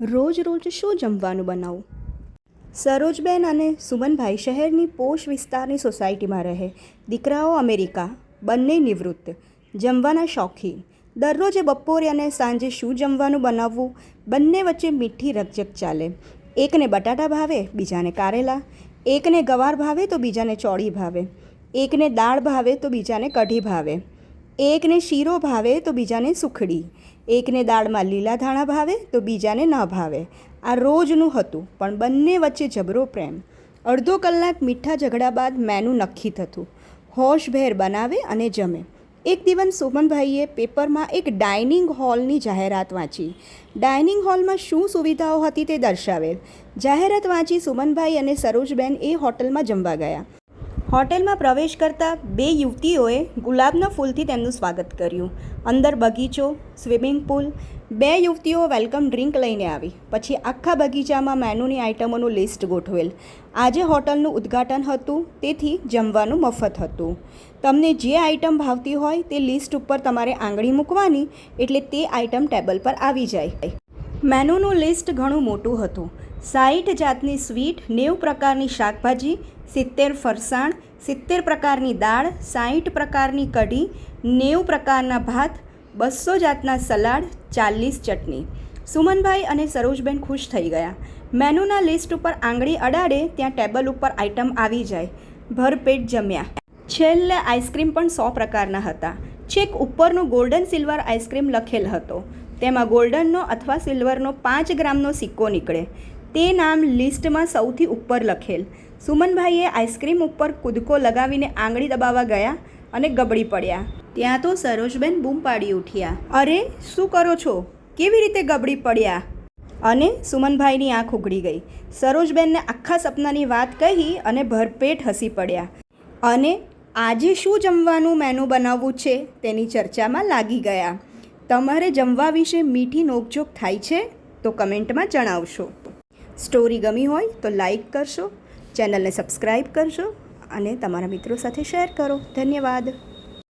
રોજ રોજ શું જમવાનું બનાવું? સરોજબેન અને સુમનભાઈ શહેરની પોશ વિસ્તારની સોસાયટીમાં રહે. દીકરાઓ અમેરિકા, બંને નિવૃત્ત, જમવાના શોખીન. દરરોજે બપોરે અને સાંજે શું જમવાનું બનાવવું, બંને વચ્ચે મીઠી રકઝક ચાલે. એકને બટાટા ભાવે, બીજાને કારેલા. એકને ગવાર ભાવે તો બીજાને ચોળી ભાવે. એકને દાળ ભાવે તો બીજાને કઢી ભાવે. એકને શીરો ભાવે તો બીજાને સુખડી. એકને દાળમાં લીલા ધાણા ભાવે તો બીજાને ન ભાવે. આ રોજનું હતું, પણ બંને વચ્ચે જબરો પ્રેમ. અડધો કલાક મીઠા ઝઘડા બાદ મેનુ નક્કી થતું. હોશભેર બનાવે અને જમે. એક દિવસ સુમનભાઈએ પેપરમાં એક ડાઇનિંગ હોલની જાહેરાત વાંચી. ડાઇનિંગ હોલમાં શું સુવિધાઓ હતી તે દર્શાવેલ. જાહેરાત વાંચી સુમનભાઈ અને સરોજબેન એ હોટલમાં જમવા ગયા. હોટેલમાં પ્રવેશ કરતાં બે યુવતીઓએ ગુલાબના ફૂલથી તેમનું સ્વાગત કર્યું. અંદર બગીચો, સ્વિમિંગ પૂલ. બે યુવતીઓ વેલકમ ડ્રિંક લઈને આવી. પછી આખા બગીચામાં મેનુની આઇટમોનું લિસ્ટ ગોઠવેલ. આજે હોટલનું ઉદ્ઘાટન હતું, તેથી જમવાનું મફત હતું. તમને જે આઇટમ ભાવતી હોય તે લિસ્ટ ઉપર તમારે આંગળી મૂકવાની, એટલે તે આઇટમ ટેબલ પર આવી જાય. મેનુનું લિસ્ટ ઘણું મોટું હતું. 60 જાતની સ્વીટ, 90 પ્રકારની શાકભાજી, 70 ફરસાણ, 70 પ્રકારની દાળ, 60 પ્રકારની કઢી, 90 પ્રકારના ભાત, 200 જાતના સલાડ, 40 ચટણી. સુમનભાઈ અને સરોજબેન ખુશ થઈ ગયા. મેનુના લિસ્ટ ઉપર આંગળી અડાડે ત્યાં ટેબલ ઉપર આઇટમ આવી જાય. ભરપેટ જમ્યા. છેલ્લે આઈસ્ક્રીમ પણ 100 પ્રકારના હતા. છેક ઉપરનો ગોલ્ડન સિલ્વર આઈસ્ક્રીમ લખેલ હતો. તેમાં ગોલ્ડનનો અથવા સિલ્વરનો 5 ગ્રામનો સિક્કો નીકળે. તે નામ લિસ્ટમાં સૌથી ઉપર લખેલ. સુમનભાઈએ આઈસ્ક્રીમ ઉપર કૂદકો લગાવીને આંગળી દબાવવા ગયા અને ગબડી પડ્યા. ત્યાં તો સરોજબેન બૂમ પાડી ઉઠ્યા. અરે, શું કરો છો? કેવી રીતે ગબડી પડ્યા? અને સુમનભાઈની આંખ ઉઘડી ગઈ. સરોજબેનને આખા સપનાની વાત કહી અને ભરપેટ હસી પડ્યા. અને આજે શું જમવાનું મેનુ બનાવવું છે તેની ચર્ચામાં લાગી ગયા. તમારે જમવા વિશે મીઠી નોકઝોક થાય છે તો કમેન્ટમાં જણાવશો. સ્ટોરી ગમી હોય તો લાઈક કરશો, ચેનલને સબસ્ક્રાઈબ કરશો અને તમારા મિત્રો સાથે શેર કરો. ધન્યવાદ.